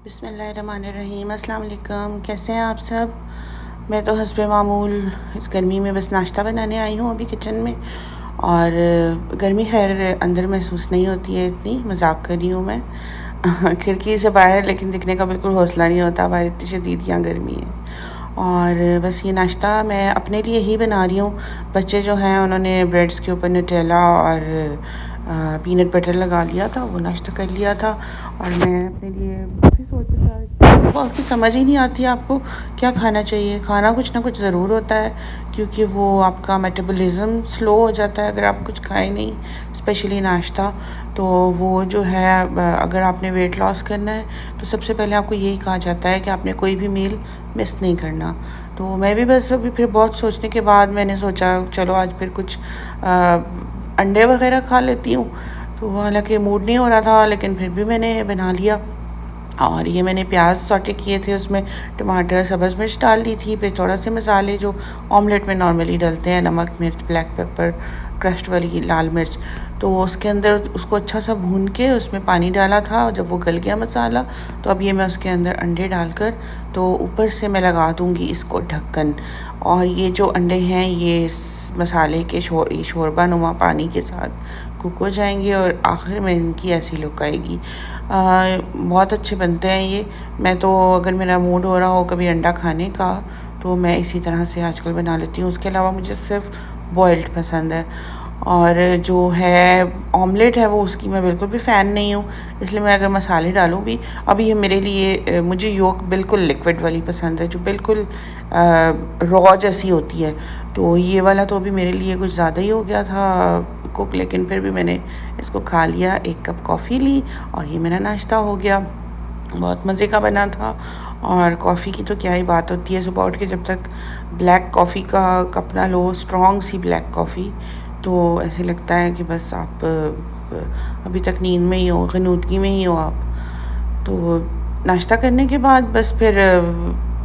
बिस्मिल्लाहिर्रहमानिर्रहीम। अस्सलाम वालेकुम। कैसे हैं आप सब? मैं तो हस्बे मामूल इस गर्मी में बस नाश्ता बनाने आई हूँ अभी किचन में। और गर्मी खैर अंदर महसूस नहीं होती है इतनी, मजाक कर रही हूँ मैं खिड़की से बाहर, लेकिन दिखने का बिल्कुल हौसला नहीं होता, बाहर इतनी शदीद यहाँ गर्मी है। और बस ये नाश्ता मैं अपने लिए ही बना रही हूँ। बच्चे जो हैं उन्होंने ब्रेड्स के ऊपर न्यूटेला और पीनट बटर लगा लिया था, वो नाश्ता कर लिया था। और मैं अपने लिए काफ़ी सोच विचार, वो आपकी समझ ही नहीं आती आपको क्या खाना चाहिए। खाना कुछ ना कुछ ज़रूर होता है, क्योंकि वो आपका मेटाबॉलिज्म स्लो हो जाता है अगर आप कुछ खाएं नहीं, स्पेशली नाश्ता। तो वो जो है अगर आपने वेट लॉस करना है तो सबसे पहले आपको यही कहा जाता है कि आपने कोई भी मील मिस नहीं करना। तो मैं भी बस अभी फिर बहुत सोचने के बाद मैंने सोचा चलो आज फिर कुछ अंडे वगैरह खा लेती हूँ। तो हालांकि मूड नहीं हो रहा था, लेकिन फिर भी मैंने बना लिया। और ये मैंने प्याज सौटे किए थे, उसमें टमाटर सब्ज़ मिर्च डाल दी थी, फिर थोड़ा से मसाले जो ऑमलेट में नॉर्मली डलते हैं, नमक मिर्च ब्लैक पेपर क्रश्ड वाली लाल मिर्च। तो उसके अंदर उसको अच्छा सा भून के उसमें पानी डाला था। जब वो गल गया मसाला, तो अब ये मैं उसके अंदर अंडे डालकर तो ऊपर से मैं लगा दूँगी इसको ढक्कन। और ये जो अंडे हैं ये इस मसाले के शोरबा नुमा पानी के साथ कुक हो जाएंगे और आखिर में इनकी ऐसी लुक आएगी। बहुत अच्छे बनते हैं ये। मैं तो अगर मेरा मूड हो रहा हो कभी अंडा खाने का, तो मैं इसी तरह से आजकल बना लेती हूँ। उसके अलावा मुझे सिर्फ बॉइल्ड पसंद है। और जो है ऑमलेट है वो उसकी मैं बिल्कुल भी फ़ैन नहीं हूँ, इसलिए मैं अगर मसाले डालूँ भी, अभी ये मेरे लिए मुझे योक बिल्कुल लिक्विड वाली पसंद है, जो बिल्कुल रॉ जैसी होती है। तो ये वाला तो अभी मेरे लिए कुछ ज़्यादा ही हो गया था कुक, लेकिन फिर भी मैंने इसको खा लिया। एक कप कॉफ़ी ली और ये मेरा नाश्ता हो गया। बहुत मज़े का बना था। और कॉफ़ी की तो क्या ही बात होती है, सुबह उठ के जब तक ब्लैक कॉफ़ी का कप ना लो, स्ट्रॉन्ग सी ब्लैक कॉफ़ी, तो ऐसे लगता है कि बस आप अभी तक नींद में ही हो, गनूदगी में ही हो आप। तो नाश्ता करने के बाद बस फिर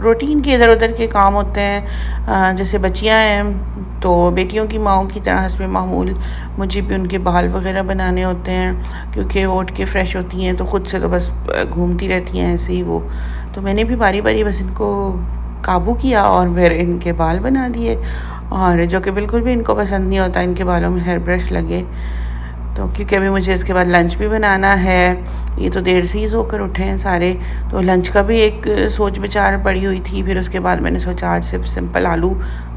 रूटीन के इधर उधर के काम होते हैं। जैसे बच्चियां हैं तो बेटियों की माओं की तरह हस्बे मामूल मुझे भी उनके बाल वगैरह बनाने होते हैं, क्योंकि वो उठ के फ्रेश होती हैं तो ख़ुद से तो बस घूमती रहती हैं ऐसे ही वो। तो मैंने भी बारी बारी बस इनको काबू किया और फिर इनके बाल बना दिए, और जो कि बिल्कुल भी इनको पसंद नहीं होता इनके बालों में हेयर ब्रश लगे। तो क्योंकि अभी मुझे इसके बाद लंच भी बनाना है, ये तो देर से ही सोकर उठे हैं सारे, तो लंच का भी एक सोच विचार पड़ी हुई थी। फिर उसके बाद मैंने सोचा आज सिर्फ सिंपल आलू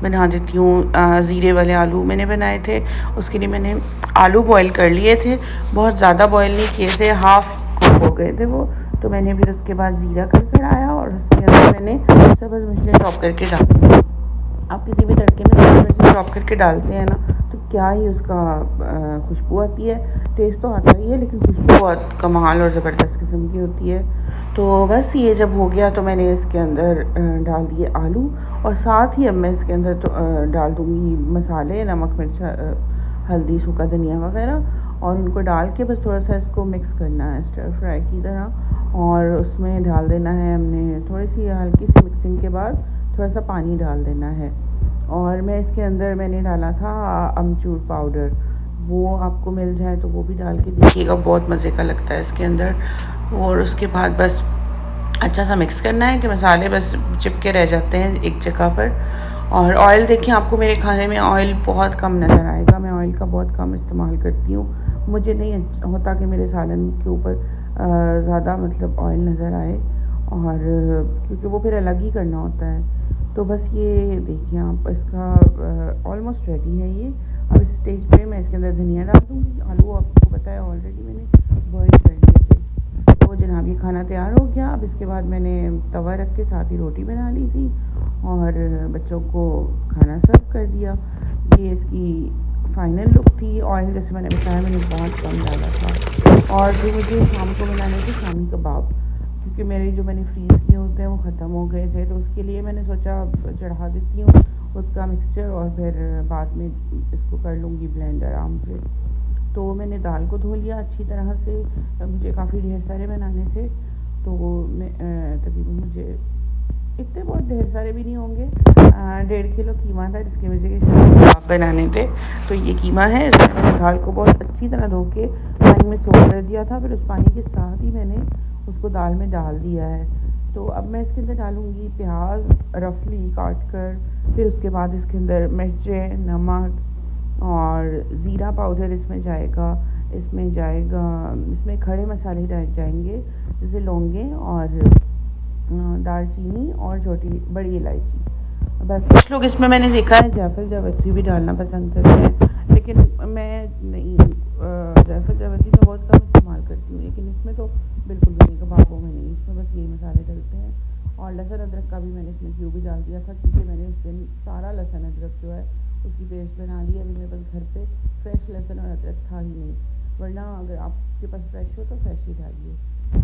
बना देती हूँ। ज़ीरे वाले आलू मैंने बनाए थे, उसके लिए मैंने आलू बॉईल कर लिए थे, बहुत ज़्यादा बॉईल नहीं किए थे, हाफ़ कुक हो गए थे वो। तो मैंने फिर उसके बाद ज़ीरा कर आया और उसके अंदर मैंने सब्ज़ मिर्चें चॉप करके डाली। आप किसी भी तड़के में सब्ज़ मिर्चें चॉप करके डालते हैं ना, तो क्या ही उसका खुशबू आती है। टेस्ट तो आता ही है, लेकिन खुशबू बहुत कमाल और ज़बरदस्त किस्म की होती है। तो बस ये जब हो गया तो मैंने इसके अंदर डाल दिए आलू, और साथ ही अब मैं इसके अंदर तो डाल दूँगी मसाले, नमक मिर्च हल्दी सूखा धनिया वगैरह, और उनको डाल के बस थोड़ा सा इसको मिक्स करना है स्टर फ्राई की तरह। और उसमें डाल देना है हमने थोड़ी सी हल्की सी मिक्सिंग के बाद थोड़ा सा पानी डाल देना है। और मैं इसके अंदर मैंने डाला था अमचूर पाउडर, वो आपको मिल जाए तो वो भी डाल के देखिएगा, बहुत मज़े का लगता है इसके अंदर। और उसके बाद बस अच्छा सा मिक्स करना है कि मसाले बस चिपके रह जाते हैं एक जगह पर। और ऑयल देखिए, आपको मेरे खाने में ऑयल बहुत कम नज़र आएगा, मैं ऑयल का बहुत कम इस्तेमाल करती हूँ। मुझे नहीं होता कि मेरे सालन के ऊपर ज़्यादा मतलब ऑयल नज़र आए, और क्योंकि वो फिर अलग ही करना होता है। तो बस ये देखिए आप, इसका ऑलमोस्ट रेडी है ये। अब इस स्टेज पे मैं इसके अंदर धनिया डाल दूँगी। आलू आपको पता है ऑलरेडी मैंने बॉईल कर लिए थे। तो जनाब ये खाना तैयार हो गया। अब इसके बाद मैंने तवा रख के साथ ही रोटी बना ली थी और बच्चों को खाना सर्व कर दिया। ये इसकी फ़ाइनल लुक थी। ऑयल जैसे मैंने बताया मैंने बहुत कम डाला था। और जो मुझे शाम को बनाने थे शामी कबाब, क्योंकि मेरे जो मैंने फ्रीज़ किए होते हैं वो ख़त्म हो गए थे, तो उसके लिए मैंने सोचा चढ़ा देती हूँ उसका मिक्सचर, और फिर बाद में इसको कर लूँगी ब्लेंड आराम से। तो मैंने दाल को धो लिया अच्छी तरह से, मुझे काफ़ी ढेर सारे बनाने थे, तो मैं तकरीबन मुझे इतने बहुत ढेर सारे भी नहीं होंगे, 1.5 किलो कीमा था जिसके मुझे कबाब बनाने थे। तो ये कीमा है, दाल को बहुत अच्छी तरह धो के पानी में सोख कर दिया था। फिर उस पानी के साथ ही मैंने उसको दाल में डाल दिया है। तो अब मैं इसके अंदर डालूँगी प्याज रफली काट कर, फिर उसके बाद इसके अंदर मिर्चें, नमक और ज़ीरा पाउडर इसमें जाएगा, इसमें खड़े मसाले जाएंगे जैसे लौंगे और दालचीनी और छोटी बड़ी इलायची। बस कुछ लोग इसमें मैंने देखा है जायफल जावित्री भी डालना पसंद करते हैं, लेकिन मैं नहीं, जायफल जावित्री मैं बहुत कम इस्तेमाल करती हूँ, लेकिन इसमें तो बिल्कुल भी नहीं, कबाबों में नहीं, इसमें बस यही मसाले डलते हैं। और लहसुन अदरक का भी मैंने इसमें क्यों भी डाल दिया था, क्योंकि मैंने उस दिन सारा लहसुन अदरक जो है उसकी पेस्ट बना ली। अभी मेरे पास घर पे फ्रेश लहसुन और अदरक था ही नहीं, वरना अगर आपके पास फ्रेश हो तो फ्रेश ही डालिए।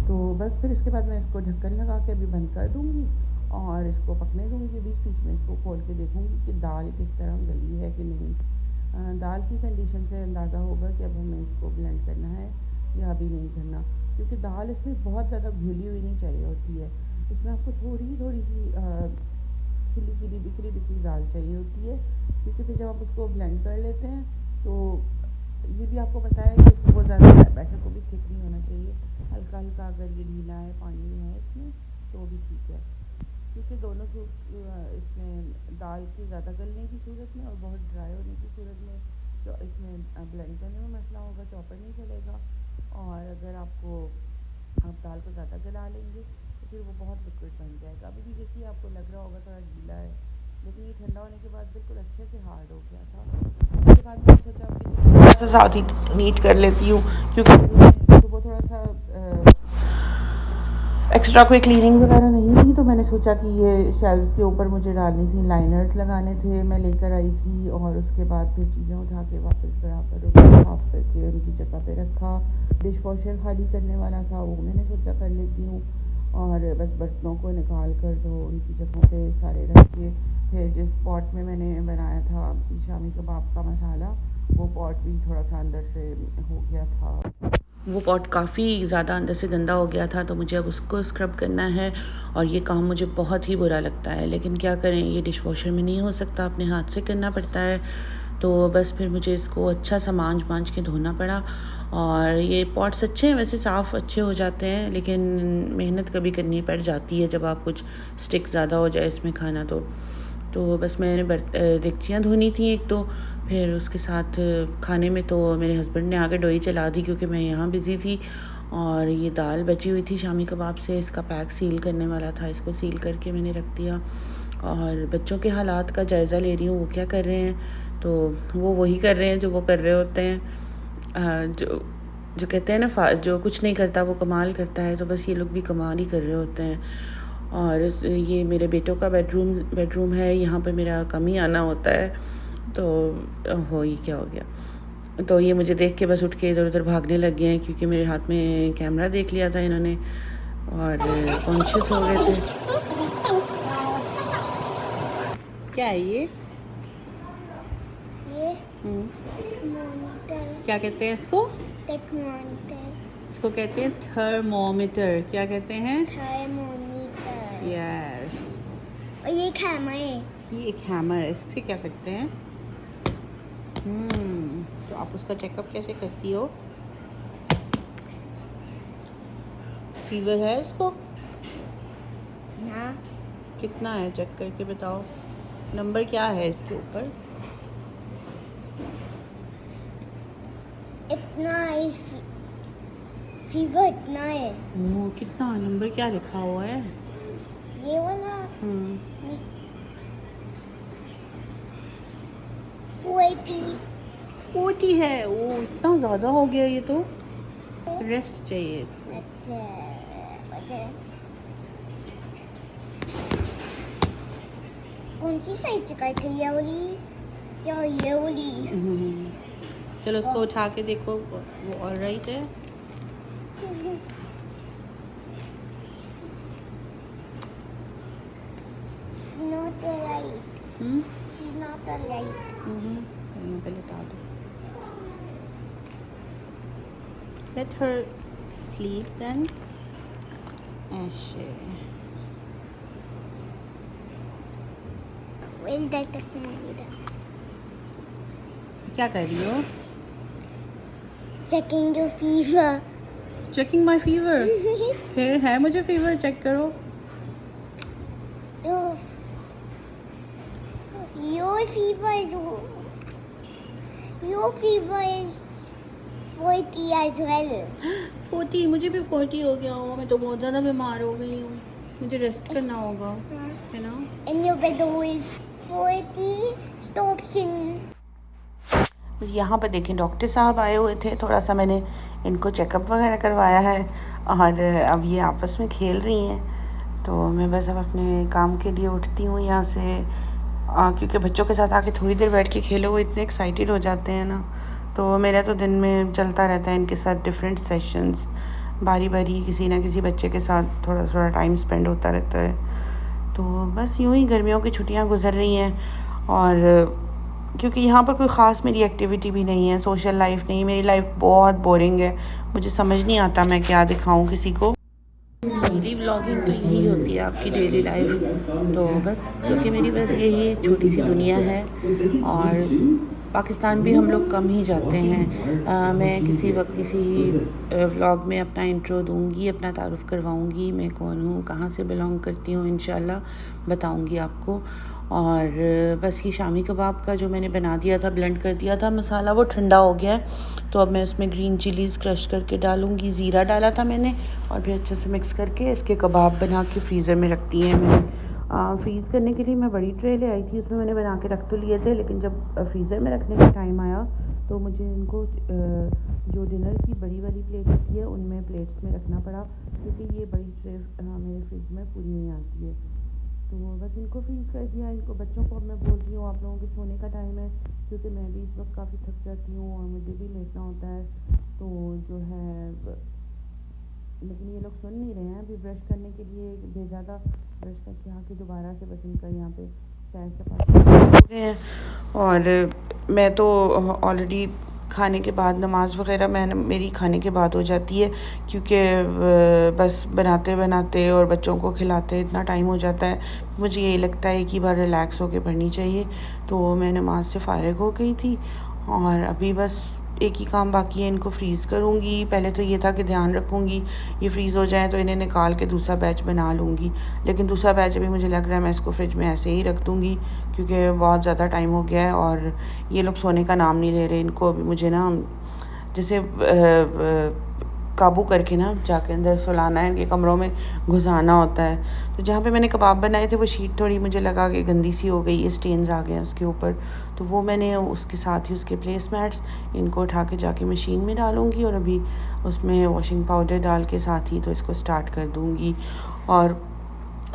तो बस फिर इसके बाद मैं इसको ढक्कन लगा के अभी बंद कर दूँगी और इसको पकने दूँगी। बीच बीच में इसको खोल के देखूँगी कि दाल किस तरह गली है कि नहीं। दाल की कंडीशन से अंदाज़ा होगा कि अब हमें इसको ब्लेंड करना है या अभी नहीं करना, क्योंकि दाल इसमें बहुत ज़्यादा घुली हुई नहीं चाहिए होती है। इसमें आपको थोड़ी थोड़ी सी खिली खिली बिखरी बिखरी दाल चाहिए होती है, क्योंकि फिर जब आप उसको ब्लेंड कर लेते हैं तो ये भी आपको पता है कि बहुत ज़्यादा बैटर को भी थिक नहीं होना चाहिए, हल्का हल्का अगर ये ढीला है, पानी है इसमें तो भी ठीक है, क्योंकि दोनों इसमें दाल के ज़्यादा गलने की सूरत में और बहुत ड्राई होने की सूरत में तो इसमें ब्लेंड करने में मसला होगा, चॉपर नहीं चलेगा। और अगर आप दाल को ज़्यादा गला लेंगे तो फिर वो बहुत लिक्विड बन जाएगा। अभी भी देखिए आपको लग रहा होगा थोड़ा गीला है, लेकिन ये ठंडा होने के बाद बिल्कुल अच्छे से हार्ड हो गया था। उसके बाद मैंने सोचा कि थोड़ा सा साथ ही नीट कर लेती हूँ, क्योंकि सुबह थोड़ा सा एक्स्ट्रा कोई क्लीनिंग वगैरह नहीं थी, तो मैंने सोचा कि ये शेल्व्स के ऊपर मुझे डालनी थी, लाइनर्स लगाने थे, मैं लेकर आई थी। और उसके बाद फिर चीज़ें उठा के वापस बराबर साफ़ करके उनकी जगह पे रखा। डिश वॉशर खाली करने वाला था, वो मैंने सोचा कर लेती हूँ, और बस बर्तनों को निकाल कर तो उनकी जगहों पे सारे रख के फिर जिस पॉट में मैंने बनाया था शामी कबाब का मसाला, वो पॉट भी थोड़ा सा अंदर से हो गया था, वो पॉट काफ़ी ज़्यादा अंदर से गंदा हो गया था, तो मुझे अब उसको स्क्रब करना है। और ये काम मुझे बहुत ही बुरा लगता है, लेकिन क्या करें, ये डिश वॉशर में नहीं हो सकता, अपने हाथ से करना पड़ता है। तो बस फिर मुझे इसको अच्छा सा मांझ के धोना पड़ा। और ये पॉट्स अच्छे हैं वैसे, साफ़ अच्छे हो जाते हैं, लेकिन मेहनत कभी करनी पड़ जाती है जब आप कुछ स्टिक ज़्यादा हो जाए इसमें खाना। तो बस मैंने देगचियाँ धोनी थी एक तो, फिर उसके साथ खाने में तो मेरे हस्बैंड ने आगे डोई चला दी, क्योंकि मैं यहाँ बिज़ी थी। और ये दाल बची हुई थी शामी कबाब से, इसका पैक सील करने वाला था, इसको सील करके मैंने रख दिया। और बच्चों के हालात का जायज़ा ले रही हूँ, वो क्या कर रहे हैं, तो वो वही कर रहे हैं जो वो कर रहे होते हैं। जो कहते हैं ना, जो कुछ नहीं करता वो कमाल करता है, तो बस ये लोग भी कमाल ही कर रहे होते हैं। और ये मेरे बेटों का बेडरूम है, यहाँ पे मेरा कम ही आना होता है। तो ये क्या हो गया, तो ये मुझे देख के बस उठ के इधर उधर भागने लग गए हैं, क्योंकि मेरे हाथ में कैमरा देख लिया था इन्होंने और कॉन्शियस हो गए थे। क्या है ये क्या कहते हैं इसको? इसको कहते हैं थर्मोमीटर। क्या कहते हैं? थर्मोमीटर। यस। और ये एक हैमर है। ये एक हैमर है, इससे क्या करते हैं? तो आप उसका चेकअप कैसे करती हो? फीवर है इसको? ना। कितना है चेक करके बताओ, नंबर क्या है इसके ऊपर? इतना है, फीवर इतना है। कितना नंबर क्या लिखा हुआ है? ये वाला 40 है। ओ इतना ज़्यादा हो गया, ये तो रेस्ट चाहिए इसको। अच्छा। कौन सी साइड से काटी, ये वाली या ये वाली? चलो उसको उठा के देखो, वो ऑलराइट है। She's not alright. She's not alright. पे लेटा दो। Let her sleep then. ऐसे। Well, that क्या कर रही हो? Checking your fever. Checking my fever. फिर है मुझे फीवर, चेक करो। Your fever is 40 as well. 40, मुझे भी 40 हो गया हो। मैं तो बहुत ज़्यादा बीमार हो गई हूँ, मुझे रेस्ट करना होगा, है ना। And your bed is 40 stops in. यहाँ पर देखें डॉक्टर साहब आए हुए थे, थोड़ा सा मैंने इनको चेकअप वगैरह करवाया है और अब ये आपस में खेल रही हैं। तो मैं बस अब अपने काम के लिए उठती हूँ यहाँ से, क्योंकि बच्चों के साथ आके थोड़ी देर बैठ के खेलो वो इतने एक्साइटेड हो जाते हैं ना। तो मेरा तो दिन में चलता रहता है इनके साथ डिफरेंट सेशंस, बारी बारी किसी ना किसी बच्चे के साथ थोड़ा थोड़ा टाइम स्पेंड होता रहता है। तो बस यूँ ही गर्मियों की छुट्टियाँ गुजर रही हैं। और क्योंकि यहाँ पर कोई ख़ास मेरी एक्टिविटी भी नहीं है, सोशल लाइफ नहीं, मेरी लाइफ बहुत बोरिंग है। मुझे समझ नहीं आता मैं क्या दिखाऊँ किसी को। मेरी व्लॉगिंग तो यही होती है, आपकी डेली लाइफ। तो बस जो कि मेरी बस यही छोटी सी दुनिया है। और पाकिस्तान भी हम लोग कम ही जाते हैं। मैं किसी वक्त किसी व्लॉग में अपना इंट्रो दूंगी, अपना तारुफ़ करवाऊंगी, मैं कौन हूँ, कहाँ से बिलोंग करती हूँ, इंशाल्लाह बताऊंगी आपको। और बस ये शामी कबाब का जो मैंने बना दिया था, ब्लेंड कर दिया था मसाला, वो ठंडा हो गया है। तो अब मैं उसमें ग्रीन चिलीज़ क्रश करके डालूँगी, ज़ीरा डाला था मैंने, और फिर अच्छे से मिक्स करके इसके कबाब बना के फ्रीज़र में रख दिए हैं मैंने। फ्रीज़ करने के लिए मैं बड़ी ट्रे ले आई थी, उसमें मैंने बना के रख तो लिए थे, लेकिन जब फ्रीज़र में रखने का टाइम आया तो मुझे इनको जो डिनर की बड़ी वाली प्लेट होती है उनमें प्लेट्स में रखना पड़ा, क्योंकि ये बड़ी ट्रे मेरे फ्रिज में पूरी नहीं आती है। तो बस इनको फ्रीज़ कर दिया। इनको बच्चों को अब मैं बोल रही हूँ आप लोगों के सोने का टाइम है, क्योंकि मैं भी इस वक्त काफ़ी थक जाती हूँ और मुझे भी लेटना होता है। तो जो है लेकिन ये लोग सुन नहीं रहे हैं। अभी ब्रश करने के लिए भेजा था, ब्रश करके आके दोबारा से बस इनका यहाँ पे सैर सपाटे हो गए हैं। और मैं तो ऑलरेडी खाने के बाद नमाज़ वग़ैरह मेरी खाने के बाद हो जाती है, क्योंकि बस बनाते बनाते और बच्चों को खिलाते इतना टाइम हो जाता है। मुझे यही लगता है कि बार रिलैक्स होकर पढ़नी चाहिए। तो मैं नमाज़ से फ़ारिग हो गई थी और अभी बस एक ही काम बाकी है, इनको फ्रीज़ करूँगी। पहले तो ये था कि ध्यान रखूँगी ये फ्रीज़ हो जाए तो इन्हें निकाल के दूसरा बैच बना लूँगी, लेकिन दूसरा बैच अभी मुझे लग रहा है मैं इसको फ्रिज में ऐसे ही रख दूँगी, क्योंकि बहुत ज़्यादा टाइम हो गया है और ये लोग सोने का नाम नहीं ले रहे। इनको अभी मुझे ना जैसे काबू करके ना जाके अंदर सुलाना है, इनके कमरों में घुसाना होता है। तो जहाँ पे मैंने कबाब बनाए थे वो शीट थोड़ी मुझे लगा कि गंदी सी हो गई है, स्टेन्स आ गए हैं उसके ऊपर। तो वो मैंने उसके साथ ही उसके प्लेसमैट्स इनको उठा के जाके मशीन में डालूँगी और अभी उसमें वॉशिंग पाउडर डाल के साथ ही तो इसको स्टार्ट कर दूँगी। और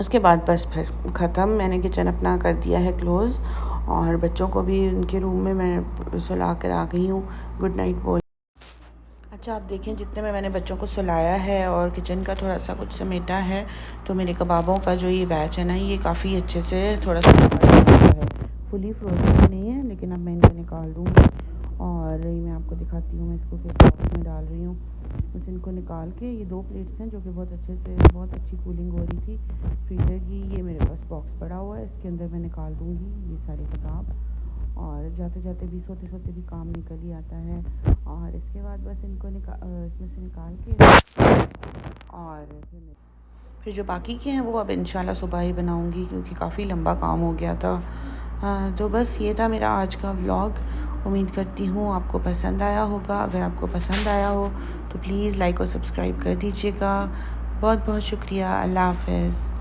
उसके बाद बस फिर ख़त्म। मैंने किचन अपना कर दिया है क्लोज़ और बच्चों को भी उनके रूम में मैं सुला कर आ गई हूँ, गुड नाइट बोल। अच्छा आप देखें, जितने में मैंने बच्चों को सुलाया है और किचन का थोड़ा सा कुछ समेटा है, तो मेरे कबाबों का जो ये बैच है ना, ये काफ़ी अच्छे से थोड़ा सा है, फुली फ्रोजन नहीं है, लेकिन अब मैं इनको निकाल दूँगी। और ये मैं आपको दिखाती हूँ, मैं इसको फिर बॉक्स में डाल रही हूँ। बस इनको निकाल के, ये 2 प्लेट्स हैं जो कि बहुत अच्छे से, बहुत अच्छी कूलिंग हो रही थी फ्रीज़र की। ये मेरे पास बॉक्स पड़ा हुआ है, इसके अंदर मैं निकाल दूँगी ये सारे कबाब। और जाते जाते भी सोते सोते भी काम निकल ही आता है। और इसके बाद बस इनको इसमें से निकाल के और फिर जो बाकी के हैं वो अब इंशाल्लाह सुबह ही बनाऊंगी, क्योंकि काफ़ी लंबा काम हो गया था। तो बस ये था मेरा आज का व्लॉग। उम्मीद करती हूँ आपको पसंद आया होगा। अगर आपको पसंद आया हो तो प्लीज़ लाइक और सब्सक्राइब कर दीजिएगा। बहुत बहुत शुक्रिया। अल्लाह हाफ़िज़।